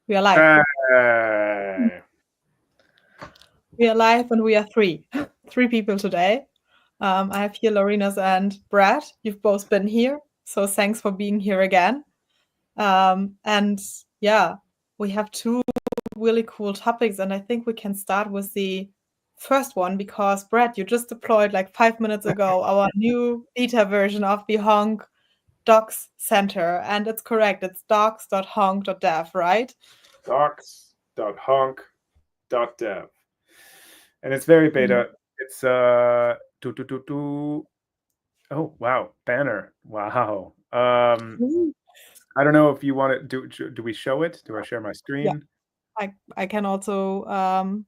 We are live. Hey. We are live and we are three. Three people today. I have here Lorenas and Brad. You've both been here. So thanks for being here again. And yeah, we have two really cool topics. And I think we can start with the first one because, Brad, you just deployed like 5 minutes ago our new beta version of the Honc Docs Center. And it's correct. It's docs.honc.dev, right? Docs.honc.dev. And it's very beta. It's oh wow, banner. Wow. I don't know if you want to do we show it? Do I share my Yeah. screen? I can also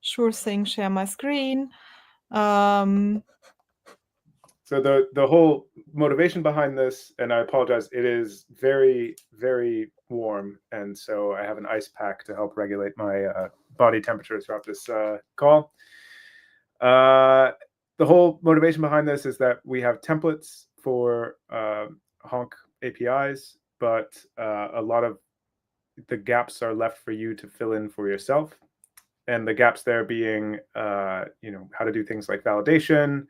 sure thing share my screen. Um, So the whole motivation behind this, and I apologize, it is very, very warm, and so I have an ice pack to help regulate my body temperature throughout this call. The whole motivation behind this is that we have templates for Honc APIs, but a lot of the gaps are left for you to fill in for yourself. And the gaps there being, how to do things like validation,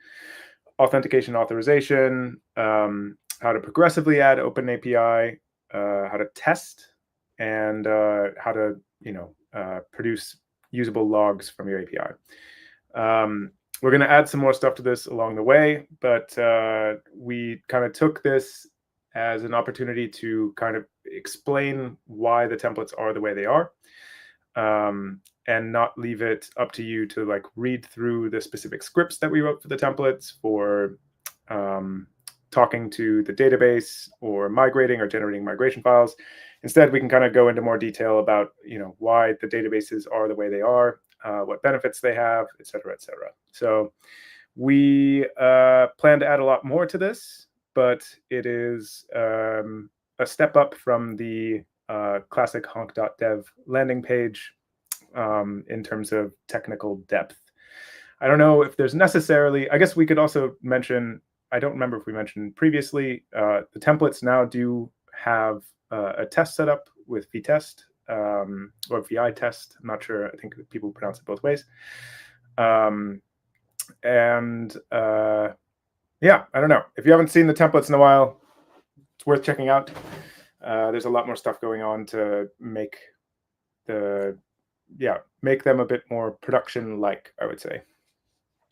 authentication, authorization, how to progressively add open API, how to test, and how to, produce usable logs from your API. We're going to add some more stuff to this along the way, but we kind of took this as an opportunity to kind of explain why the templates are the way they are, and not leave it up to you to like read through the specific scripts that we wrote for the templates for talking to the database or migrating or generating migration files. Instead, we can kind of go into more detail about why the databases are the way they are, what benefits they have, et cetera, et cetera. So we plan to add a lot more to this, but it is a step up from the classic honc.dev landing page in terms of technical depth. I don't know if there's necessarily, I guess we could also mention, I don't remember if we mentioned previously, the templates now do have a test set up with vtest or vi test. I'm not sure. I think people pronounce it both ways. Yeah, I don't know. If you haven't seen the templates in a while, it's worth checking out. There's a lot more stuff going on to make them a bit more production-like, I would say.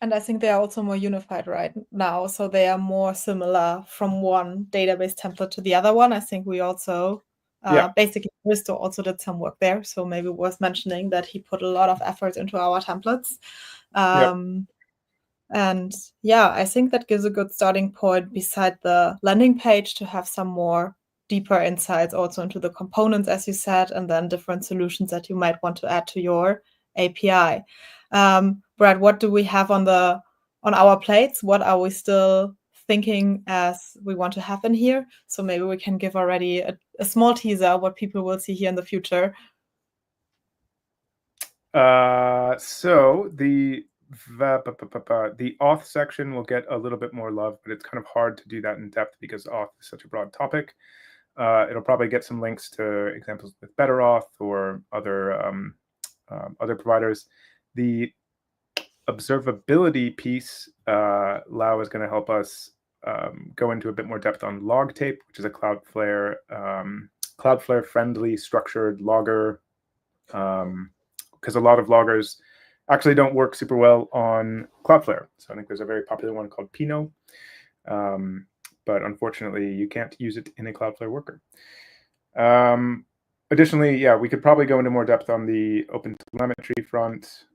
and I think they are also more unified right now. So they are more similar from one database template to the other one. I think we also basically Risto also did some work there. So maybe worth mentioning that he put a lot of effort into our templates. And yeah, I think that gives a good starting point beside the landing page to have some more deeper insights also into the components, as you said, and then different solutions that you might want to add to your API. Brad, what do we have on our plates? What are we still thinking as we want to have in here? So maybe we can give already a small teaser what people will see here in the future. So the auth section will get a little bit more love, but it's kind of hard to do that in depth because auth is such a broad topic. It'll probably get some links to examples with BetterAuth or other providers. The observability piece, Lau is going to help us go into a bit more depth on Logtape, which is a Cloudflare friendly structured logger, because a lot of loggers actually don't work super well on Cloudflare. So I think there's a very popular one called Pinot, but unfortunately you can't use it in a Cloudflare worker. Additionally, we could probably go into more depth on the OpenTelemetry front.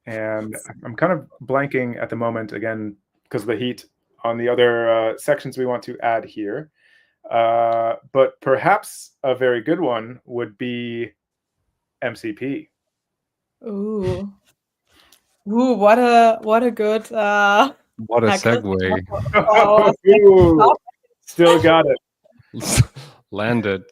And I'm kind of blanking at the moment, again, because of the heat, on the other sections we want to add here. But perhaps a very good one would be MCP. Ooh, what a good what a segue. Still got it. Landed.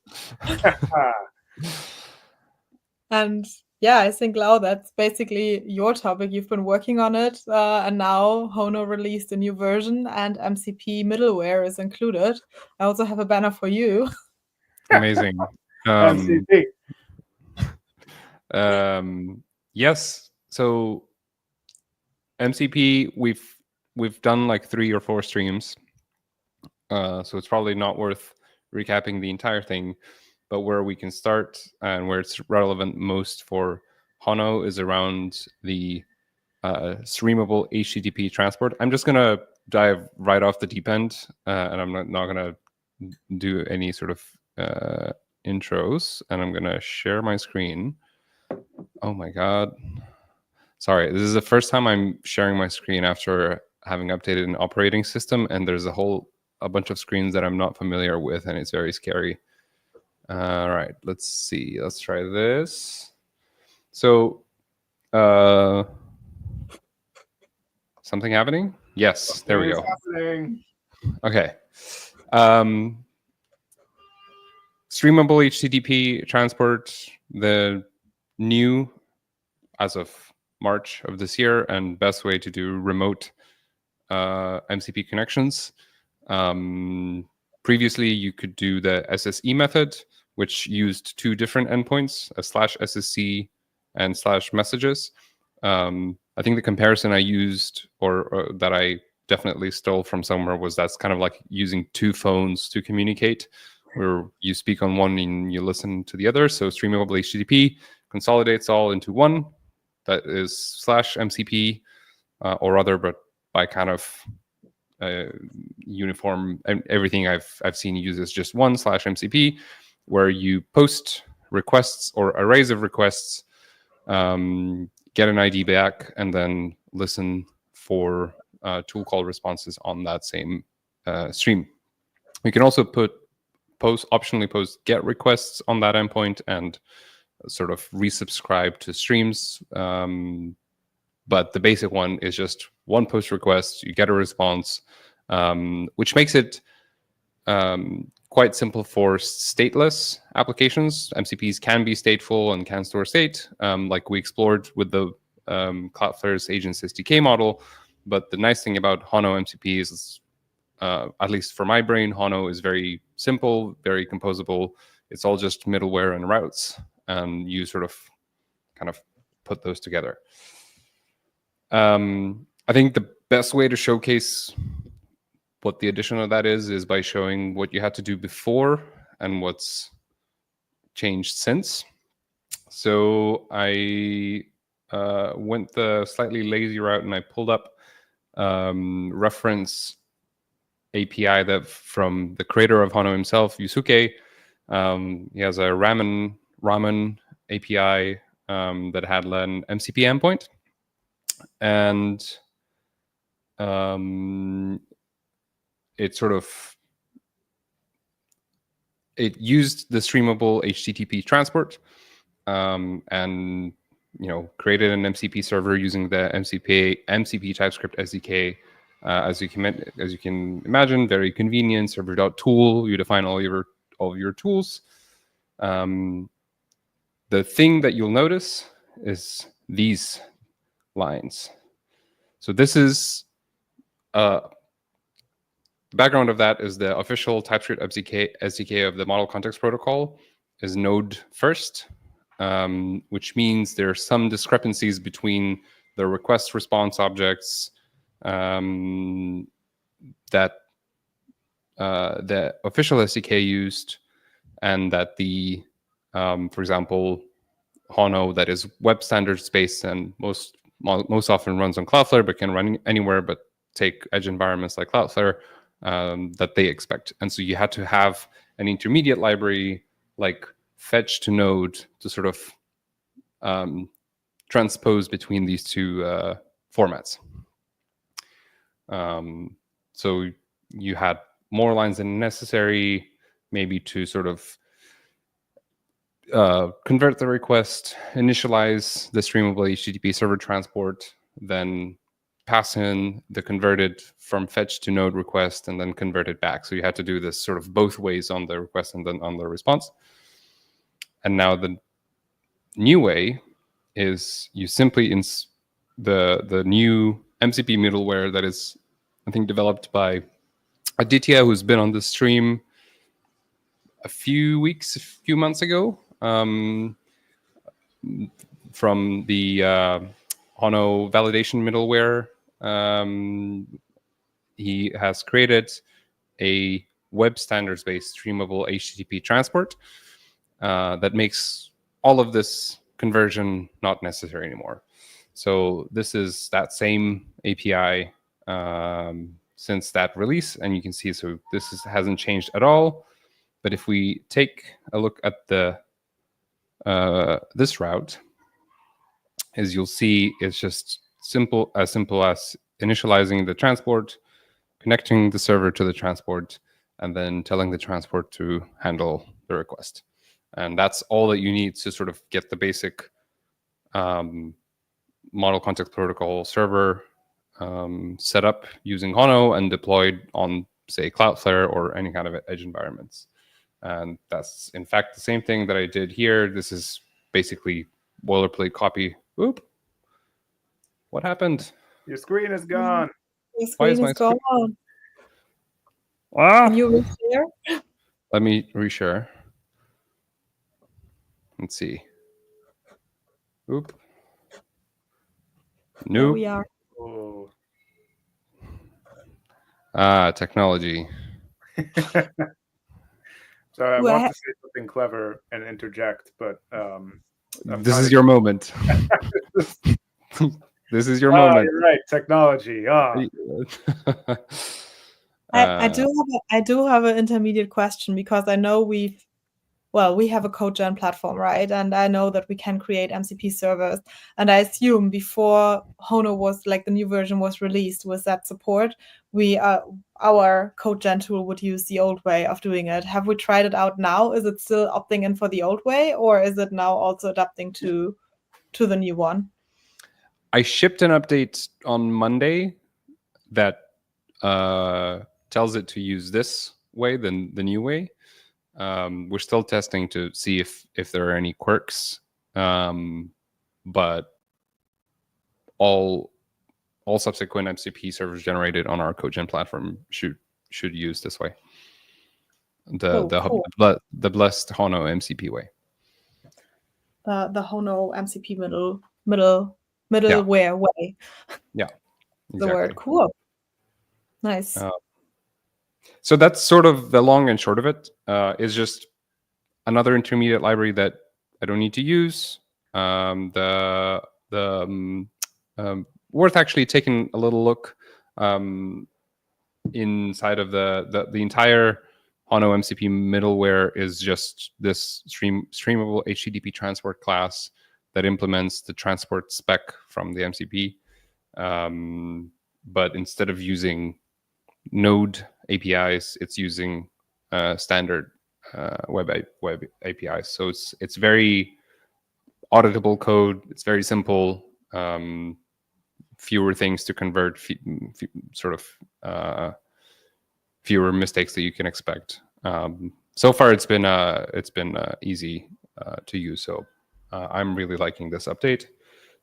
And yeah, I think, Lau, that's basically your topic. You've been working on it, and now Hono released a new version, and MCP Middleware is included. I also have a banner for you. Amazing. MCP. Yes. So MCP, we've done like 3 or 4 streams, so it's probably not worth recapping the entire thing. But where we can start and where it's relevant most for Hono is around the streamable HTTP transport. I'm just gonna dive right off the deep end, and I'm not gonna do any sort of intros, and I'm gonna share my screen. Oh my god. Sorry, this is the first time I'm sharing my screen after having updated an operating system, and there's a bunch of screens that I'm not familiar with, and it's very scary. All right, let's see. Let's try this. So, something happening? Yes, there we go. Happening. Okay. Streamable HTTP transport, the new, as of March of this year, and best way to do remote MCP connections. Previously, you could do the SSE method, which used 2 different endpoints, a /SSC and /messages. I think the comparison I used, or that I definitely stole from somewhere, was that's kind of like using 2 phones to communicate, where you speak on one and you listen to the other. So streamable HTTP consolidates all into one, that is /MCP or other, but by kind of uniform, and everything I've seen uses just one /MCP, where you post requests or arrays of requests, get an ID back, and then listen for tool call responses on that same stream. You can also optionally post GET requests on that endpoint and sort of resubscribe to streams. But the basic one is just one post request, you get a response, which makes it quite simple for stateless applications. MCPs can be stateful and can store state, like we explored with the Cloudflare's Agents SDK model. But the nice thing about Hono MCP is, at least for my brain, Hono is very simple, very composable. It's all just middleware and routes, and you sort of kind of put those together. I think the best way to showcase what the addition of that is by showing what you had to do before and what's changed since. So I went the slightly lazy route, and I pulled up reference API that from the creator of Hono himself, Yusuke. He has a ramen API that had an MCP endpoint, and it used the streamable HTTP transport, and created an MCP server using the MCP TypeScript SDK. As you can imagine, very convenient. Server.tool, you define all of your tools. The thing that you'll notice is these lines. So this is the background of that is the official TypeScript SDK of the Model Context Protocol is Node first, which means there are some discrepancies between the request response objects that the official SDK used, and that the, for example, Hono, that is web standards based and most often runs on Cloudflare, but can run anywhere but take edge environments like Cloudflare, that they expect. And so you had to have an intermediate library like fetch to node to sort of transpose between these 2 formats. So you had more lines than necessary, maybe to sort of convert the request, initialize the streamable HTTP server transport, then pass in the converted from fetch to node request, and then convert it back. So you had to do this sort of both ways on the request and then on the response. And now the new way is you simply the new MCP middleware that is, I think, developed by Aditya, who's been on the stream a few months ago, from the Hono validation middleware. He has created a web standards-based streamable HTTP transport that makes all of this conversion not necessary anymore. So this is that same API since that release, and you can see, so hasn't changed at all. But if we take a look at the this route, as you'll see, it's just simple as initializing the transport, connecting the server to the transport, and then telling the transport to handle the request. And that's all that you need to sort of get the basic model context protocol server set up using Hono and deployed on, say, Cloudflare or any kind of edge environments. And that's, in fact, the same thing that I did here. This is basically boilerplate copy. Oop. What happened? Your screen is gone. The screen is gone. Ah. Can you reshare? Let me reshare. Let's see. Oop. Nope. There we are. Oh. Technology. So I want to say something clever and interject, but this is your moment. This is your moment. You're right, technology. I do have an intermediate question, because I know we have a CodeGen platform, right? And I know that we can create MCP servers. And I assume before Hono was, like, the new version was released with that support, our CodeGen tool would use the old way of doing it. Have we tried it out now? Is it still opting in for the old way, or is it now also adapting to the new one? I shipped an update on Monday that tells it to use this way, the new way. We're still testing to see if there are any quirks, but all subsequent MCP servers generated on our CodeGen platform should use this way. The blessed Hono MCP way. The Hono MCP middleware way. Yeah, exactly. The word. Cool. Nice. So that's sort of the long and short of it. Is just another intermediate library that I don't need to use. Worth actually taking a little look inside of the entire Hono MCP middleware is just this streamable HTTP transport class that implements the transport spec from the MCP. But instead of using Node APIs, it's using standard web APIs. So it's very auditable code. It's very simple. Fewer things to convert, fewer mistakes that you can expect. So far, it's been easy to use. So I'm really liking this update.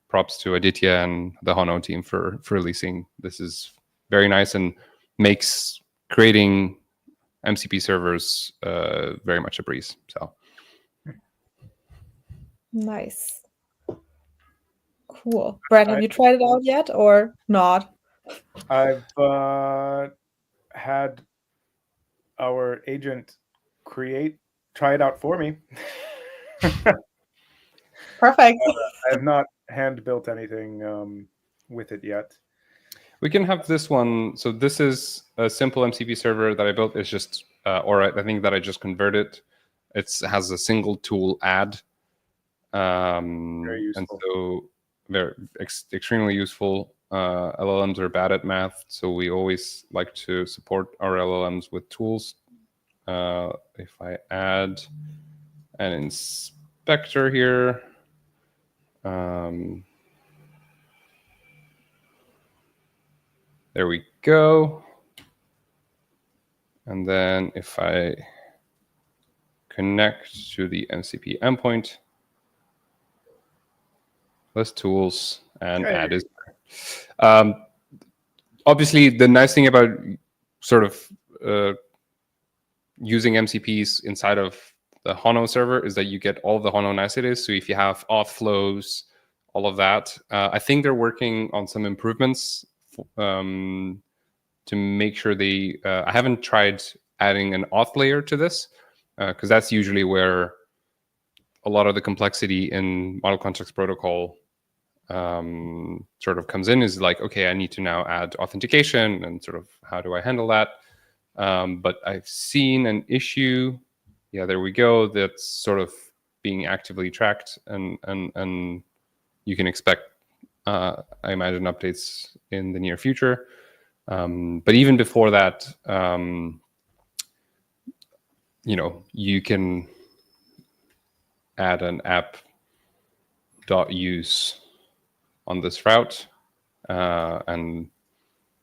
Props to Aditya and the Hono team for releasing. This is very nice and makes creating MCP servers very much a breeze. So nice. Cool. Brad, have you tried it out yet or not? I've had our agent try it out for me. Perfect. I have not hand built anything with it yet. We can have this one. So this is a simple MCP server that I built. It's just, or I think that I just converted. It has a single tool add. Very useful. And so they're extremely useful. LLMs are bad at math, so we always like to support our LLMs with tools. If I add an inspector here, there we go. And then if I connect to the MCP endpoint, list tools, and add is obviously the nice thing about sort of using MCPs inside of the Hono server is that you get all the Hono niceties. So if you have auth flows, all of that, I think they're working on some improvements to make sure they. I haven't tried adding an auth layer to this because that's usually where a lot of the complexity in model context protocol sort of comes in. Is like, okay, I need to now add authentication, and sort of how do I handle that? But I've seen an issue. Yeah, there we go. That's sort of being actively tracked, and you can expect, I imagine, updates in the near future. But even before that, you can add an app.use on this route and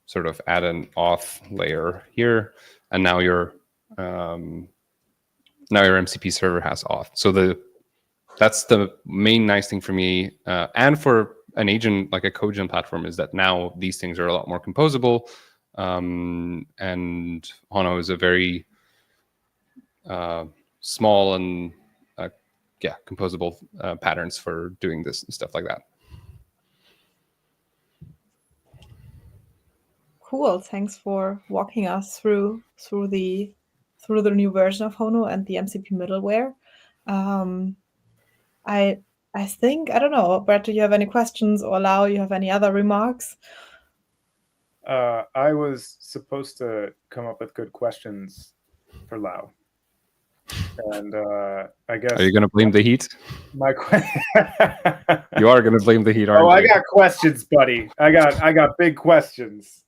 sort of add an auth layer here, and now your MCP server has auth. So that's the main nice thing for me, and for an agent like a Cogent platform, is that now these things are a lot more composable, and Hono is a very small and composable patterns for doing this and stuff like that. Cool. Thanks for walking us through the new version of Hono and the MCP middleware. I think, I don't know, Brett, do you have any questions, or Lau, you have any other remarks? I was supposed to come up with good questions for Lau. And I guess... Are you going to blame the heat? My You are going to blame the heat, aren't you? I got questions, buddy. I got big questions.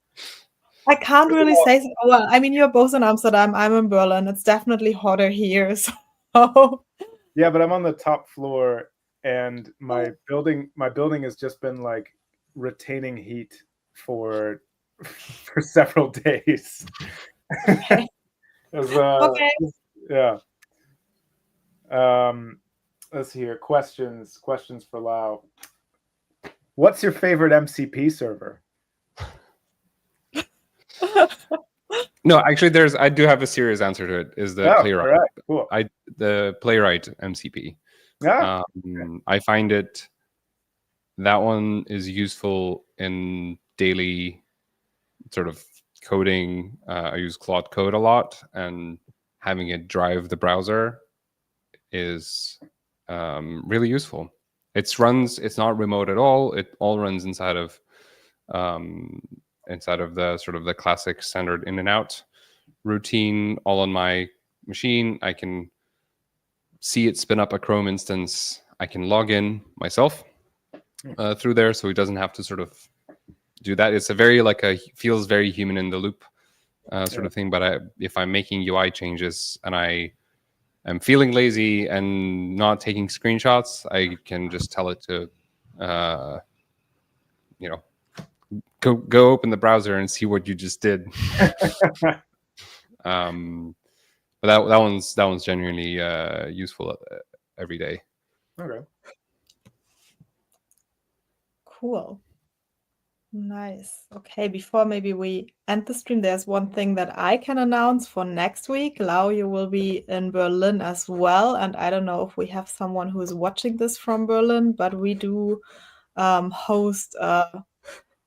I can't really say so. Well, I mean, you're both in Amsterdam. I'm in Berlin. It's definitely hotter here. So yeah, but I'm on the top floor, and my building has just been like retaining heat for several days. Okay. Okay. Yeah. Let's see here. Questions for Lau. What's your favorite MCP server? No, actually, I do have a serious answer to it. Is the Playwright? All right, cool. The Playwright MCP. Yeah. I find that one is useful in daily sort of coding. I use Claude Code a lot, and having it drive the browser is really useful. It's not remote at all. It all runs inside of the sort of the classic standard in and out routine, all on my machine. I can see it spin up a Chrome instance. I can log in myself through there, so it doesn't have to sort of do that. It's feels very human in the loop sort of thing. But if I'm making UI changes and I am feeling lazy and not taking screenshots, I can just tell it to go open the browser and see what you just did. But that one's genuinely useful every day. Okay. Cool. Nice. Okay, before maybe we end the stream, there's one thing that I can announce for next week. Lau, you will be in Berlin as well, and I don't know if we have someone who is watching this from Berlin, but we do host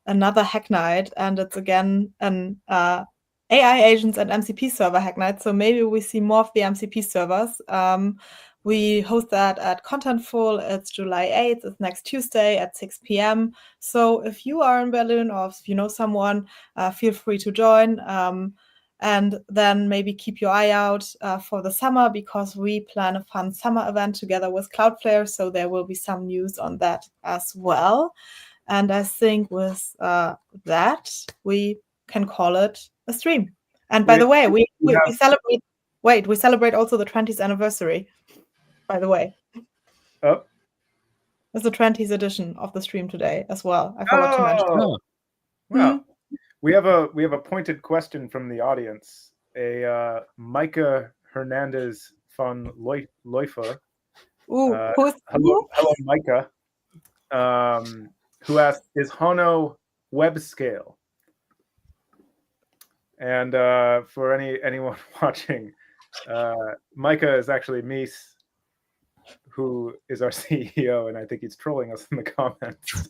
another hack night, and it's again an AI agents and MCP server hack night. So maybe we see more of the MCP servers. We host that at Contentful. It's July 8th. It's next Tuesday at 6 p.m. So if you are in Berlin, or if you know someone, feel free to join. And then maybe keep your eye out for the summer, because we plan a fun summer event together with Cloudflare. So there will be some news on that as well. And I think with that, we can call it a stream. And by the way, we celebrate. Wait, we celebrate also the 20th anniversary. By the way, it's the 20th edition of the stream today as well. I forgot to mention. Oh, well, we have a pointed question from the audience. A Micah Hernandez von Läufer. Hello, Micah. Who asked, is Hono web scale? And for anyone watching, Micah is actually Mies, who is our CEO, and I think he's trolling us in the comments.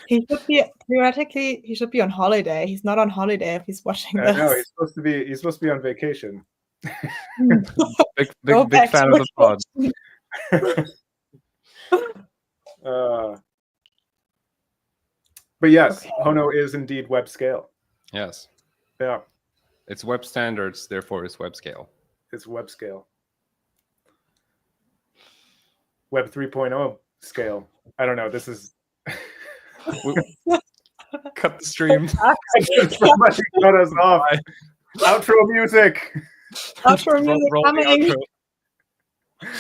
He should be theoretically. He should be on holiday. He's not on holiday if he's watching this. No, he's supposed to be. He's supposed to be on vacation. Big Go big back fan to of the pod. But yes, Okay. Hono is indeed web scale. Yes, Yeah, it's web standards, therefore it's web scale. it's web scale. Web 3.0 scale. I don't know. This is. Cut the stream. Somebody cut us off. Outro music. Outro music Roll the coming. outro.